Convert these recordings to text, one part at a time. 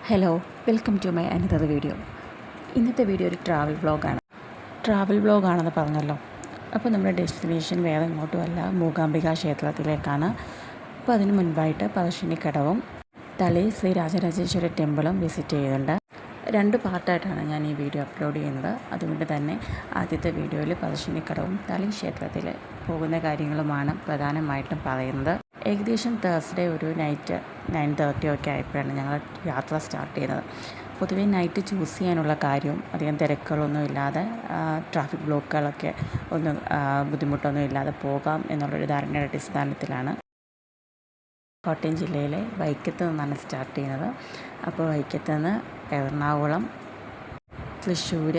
Hello, welcome to my another video. ഇന്നത്തെ video ഒരു travel വ്ളോഗാണെന്ന് പറഞ്ഞല്ലോ. അപ്പോൾ നമ്മുടെ ഡെസ്റ്റിനേഷൻ വേറെ ഇങ്ങോട്ടുമല്ല, മൂകാംബിക ക്ഷേത്രത്തിലേക്കാണ്. അപ്പോൾ അതിന് മുൻപായിട്ട് പറശ്ശിനിക്കടവും തളി ശ്രീ രാജരാജേശ്വരി ടെമ്പിളും വിസിറ്റ് ചെയ്യുന്നുണ്ട്. 2 പാർട്ടായിട്ടാണ് ഞാൻ ഈ വീഡിയോ അപ്ലോഡ് ചെയ്യുന്നത്. അതുകൊണ്ട് തന്നെ ആദ്യത്തെ വീഡിയോയിൽ പറശ്ശിനിക്കടവും തളി ക്ഷേത്രത്തിൽ പോകുന്ന കാര്യങ്ങളുമാണ് പ്രധാനമായിട്ടും പറയുന്നത്. ഏകദേശം തേഴ്സ്ഡേ ഒരു നൈറ്റ് 9:30 ഒക്കെ ആയപ്പോഴാണ് ഞങ്ങൾ യാത്ര സ്റ്റാർട്ട് ചെയ്യുന്നത്. പൊതുവേ നൈറ്റ് ചൂസ് ചെയ്യാനുള്ള കാര്യവും അധികം തിരക്കുകളൊന്നും ഇല്ലാതെ, ട്രാഫിക് ബ്ലോക്കുകളൊക്കെ ഒന്നും ബുദ്ധിമുട്ടൊന്നും ഇല്ലാതെ പോകാം എന്നുള്ളൊരു ധാരണയുടെ അടിസ്ഥാനത്തിലാണ് കോട്ടയം ജില്ലയിലെ വൈക്കത്ത് നിന്നാണ് സ്റ്റാർട്ട് ചെയ്യുന്നത്. അപ്പോൾ വൈക്കത്ത് നിന്ന് എറണാകുളം, തൃശ്ശൂർ,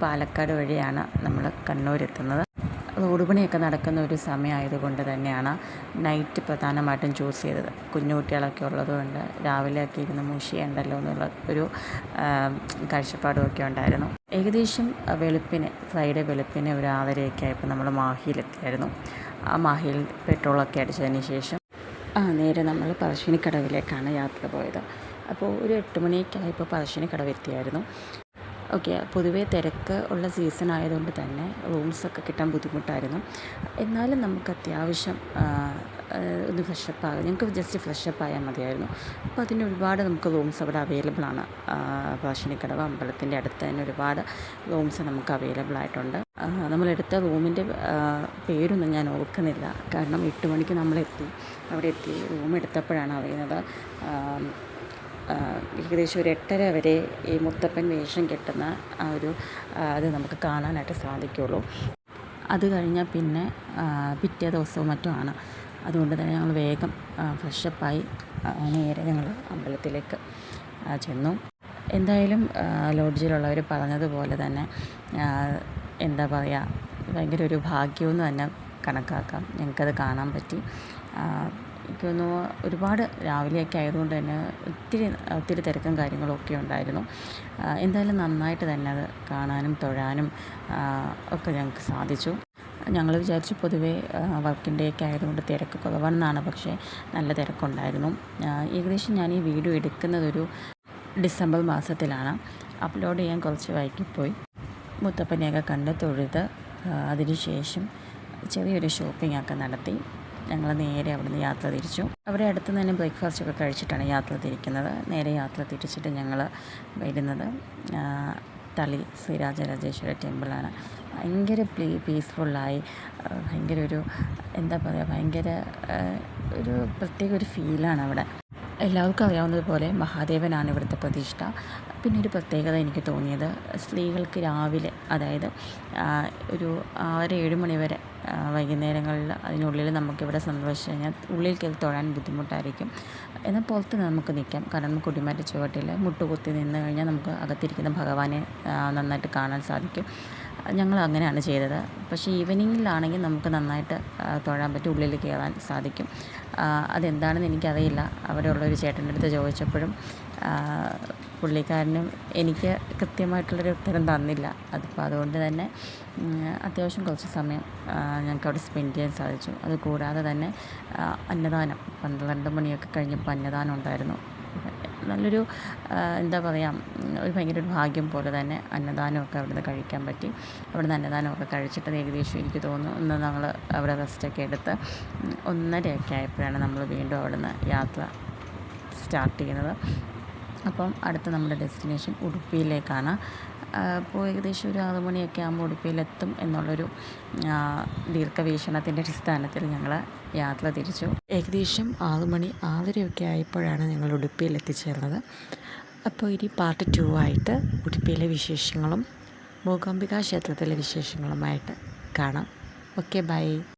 പാലക്കാട് വഴിയാണ് നമ്മൾ കണ്ണൂരെത്തുന്നത്. റോഡ് പണിയൊക്കെ നടക്കുന്ന ഒരു സമയമായതുകൊണ്ട് തന്നെയാണ് നൈറ്റ് പ്രധാനമായിട്ടും ചൂസ് ചെയ്തത്. കുഞ്ഞുകുട്ടികളൊക്കെ ഉള്ളതുകൊണ്ട് രാവിലെയൊക്കെ ഇരുന്ന് മുഷിയുണ്ടല്ലോ എന്നുള്ള ഒരു കാഴ്ചപ്പാടുമൊക്കെ ഉണ്ടായിരുന്നു. ഏകദേശം ഫ്രൈഡേ വെളുപ്പിന് ഒരു 6:30 ആയപ്പോൾ നമ്മൾ മാഹിയിലെത്തിയായിരുന്നു. ആ മാഹിയിൽ പെട്രോളൊക്കെ അടിച്ചതിന് ശേഷം നേരെ നമ്മൾ പറശ്ശിനിക്കടവിലേക്കാണ് യാത്ര പോയത്. അപ്പോൾ ഒരു 8 മണിയൊക്കെ ആയപ്പോൾ പറശ്ശിനിക്കടവ് എത്തിയായിരുന്നു. ഓക്കെ, പൊതുവേ തിരക്ക് ഉള്ള സീസൺ ആയതുകൊണ്ട് തന്നെ റൂംസൊക്കെ കിട്ടാൻ ബുദ്ധിമുട്ടായിരുന്നു. എന്നാലും നമുക്ക് അത്യാവശ്യം ഒന്ന് ഫ്രഷപ്പാകാം, ഞങ്ങൾക്ക് ജസ്റ്റ് ഫ്രഷപ്പ് ആയാൽ മതിയായിരുന്നു. അപ്പോൾ അതിന് ഒരുപാട് നമുക്ക് റൂംസ് അവിടെ അവൈലബിൾ ആണ്. പറശ്ശിനിക്കടവ് അമ്പലത്തിൻ്റെ അടുത്ത് തന്നെ ഒരുപാട് റൂംസ് നമുക്ക് അവൈലബിൾ ആയിട്ടുണ്ട്. നമ്മളെടുത്ത റൂമിൻ്റെ പേരൊന്നും ഞാൻ ഓർക്കുന്നില്ല, കാരണം 8 മണിക്ക് അവിടെ എത്തി റൂം എടുത്തപ്പോഴാണ് അറിയുന്നത് ഏകദേശം ഒരു 8:30 വരെ ഈ മുത്തപ്പൻ വേഷം കെട്ടുന്ന അത് നമുക്ക് കാണാനായിട്ട് സാധിക്കുള്ളൂ. അത് കഴിഞ്ഞാൽ പിന്നെ പിറ്റേ ദിവസവും മറ്റുമാണ്. അതുകൊണ്ട് തന്നെ ഞങ്ങൾ വേഗം ഫ്രഷപ്പായി നേരെ ഞങ്ങൾ അമ്പലത്തിലേക്ക് ചെന്നു. എന്തായാലും ലോഡ്ജിലുള്ളവർ പറഞ്ഞതുപോലെ തന്നെ എന്താ പറയുക, ഭയങ്കര ഒരു ഭാഗ്യമെന്ന് തന്നെ കണക്കാക്കാം. ഞങ്ങൾക്കത് കാണാൻ പറ്റി. എനിക്കൊന്ന് ഒരുപാട് രാവിലെയൊക്കെ ആയതുകൊണ്ട് തന്നെ ഒത്തിരി തിരക്കും കാര്യങ്ങളൊക്കെ ഉണ്ടായിരുന്നു. എന്തായാലും നന്നായിട്ട് തന്നെ അത് കാണാനും തൊഴാനും ഒക്കെ ഞങ്ങൾക്ക് സാധിച്ചു. ഞങ്ങൾ വിചാരിച്ചു പൊതുവേ വർക്കിംഗ് ഡേ ഒക്കെ ആയതുകൊണ്ട് തിരക്ക് കുറവാണെന്നാണ്, പക്ഷേ നല്ല തിരക്കുണ്ടായിരുന്നു. ഏകദേശം ഞാൻ ഈ വീഡിയോ എടുക്കുന്നതൊരു ഡിസംബർ മാസത്തിലാണ്. അപ്ലോഡ് ചെയ്യാൻ കുറച്ച് വൈകിപ്പോയി. മുത്തപ്പനെയൊക്കെ കണ്ട് തൊഴുത് അതിനുശേഷം ചെറിയൊരു ഷോപ്പിംഗ് ഒക്കെ നടത്തി ഞങ്ങൾ നേരെ അവിടുന്ന് യാത്ര തിരിച്ചു. അവിടെ അടുത്ത് തന്നെ ബ്രേക്ക്ഫാസ്റ്റൊക്കെ കഴിച്ചിട്ടാണ് യാത്ര തിരിക്കുന്നത്. നേരെ യാത്ര തിരിച്ചിട്ട് ഞങ്ങൾ വരുന്നത് തളി ശ്രീ രാജരാജേശ്വരി ടെമ്പിളാണ്. ഭയങ്കര പീസ്ഫുള്ളായി, ഭയങ്കര ഒരു എന്താ പറയുക, ഭയങ്കര ഒരു പ്രത്യേക ഒരു ഫീലാണ് അവിടെ. എല്ലാവർക്കും അറിയാവുന്നതുപോലെ മഹാദേവനാണ് ഇവിടുത്തെ പ്രതിഷ്ഠ. പിന്നെ ഒരു പ്രത്യേകത എനിക്ക് തോന്നിയത്, സ്ത്രീകൾക്ക് രാവിലെ, അതായത് ഒരു 6-7 മണി വരെ വൈകുന്നേരങ്ങളിൽ അതിനുള്ളിൽ നമുക്കിവിടെ സന്ദർശിച്ച് കഴിഞ്ഞാൽ ഉള്ളിൽ കയറി തൊഴാൻ ബുദ്ധിമുട്ടായിരിക്കും. എന്നാൽ പുറത്ത് നമുക്ക് നിൽക്കാം, കാരണം കൊടിമര ചുവട്ടിൽ മുട്ടുകുത്തി നിന്ന് കഴിഞ്ഞാൽ നമുക്ക് അകത്തിരിക്കുന്ന ഭഗവാനെ നന്നായിട്ട് കാണാൻ സാധിക്കും. ഞങ്ങൾ അങ്ങനെയാണ് ചെയ്തത്. പക്ഷേ ഈവനിങ്ങിലാണെങ്കിൽ നമുക്ക് നന്നായിട്ട് തൊഴാൻ പറ്റും, ഉള്ളിൽ കയറാൻ സാധിക്കും. അതെന്താണെന്ന് എനിക്കറിയില്ല. അവിടെയുള്ളൊരു ചേട്ടൻ്റെ അടുത്ത് ചോദിച്ചപ്പോഴും പുള്ളിക്കാരനും എനിക്ക് കൃത്യമായിട്ടുള്ളൊരു ഉത്തരം തന്നില്ല. അതുകൊണ്ട് തന്നെ അത്യാവശ്യം കുറച്ച് സമയം ഞങ്ങൾക്ക് അവിടെ സ്പെൻഡ് ചെയ്യാൻ സാധിച്ചു. അതുകൂടാതെ തന്നെ അന്നദാനം 12 മണിയൊക്കെ കഴിഞ്ഞപ്പോൾ അന്നദാനം ഉണ്ടായിരുന്നു. നല്ലൊരു എന്താ പറയുക, ഒരു ഭയങ്കര ഒരു ഭാഗ്യം പോലെ തന്നെ അന്നദാനമൊക്കെ അവിടുന്ന് കഴിക്കാൻ പറ്റി. അവിടുന്ന് അന്നദാനമൊക്കെ കഴിച്ചിട്ട് ഏകദേശം എനിക്ക് തോന്നുന്നു ഞങ്ങൾ അവിടെ റെസ്റ്റൊക്കെ എടുത്ത് 1:30 ആയപ്പോഴാണ് നമ്മൾ വീണ്ടും അവിടുന്ന് യാത്ര സ്റ്റാർട്ട് ചെയ്യുന്നത്. അപ്പം അടുത്ത നമ്മുടെ ഡെസ്റ്റിനേഷൻ ഉടുപ്പിയിലേക്കാണ്. അപ്പോൾ ഏകദേശം ഒരു 6 മണിയൊക്കെ ആകുമ്പോൾ ഉടുപ്പിയിലെത്തും എന്നുള്ളൊരു ദീർഘവീക്ഷണത്തിൻ്റെ അടിസ്ഥാനത്തിൽ ഞങ്ങൾ യാത്ര തിരിച്ചു. ഏകദേശം 6 മണി 6:30 ആയപ്പോഴാണ് ഞങ്ങൾ ഉടുപ്പിയിൽ എത്തിച്ചേർന്നത്. അപ്പോൾ ഇനി പാർട്ട് 2 ആയിട്ട് ഉടുപ്പിയിലെ വിശേഷങ്ങളും മൂകാംബിക ക്ഷേത്രത്തിലെ വിശേഷങ്ങളുമായിട്ട് കാണാം. Okay, by.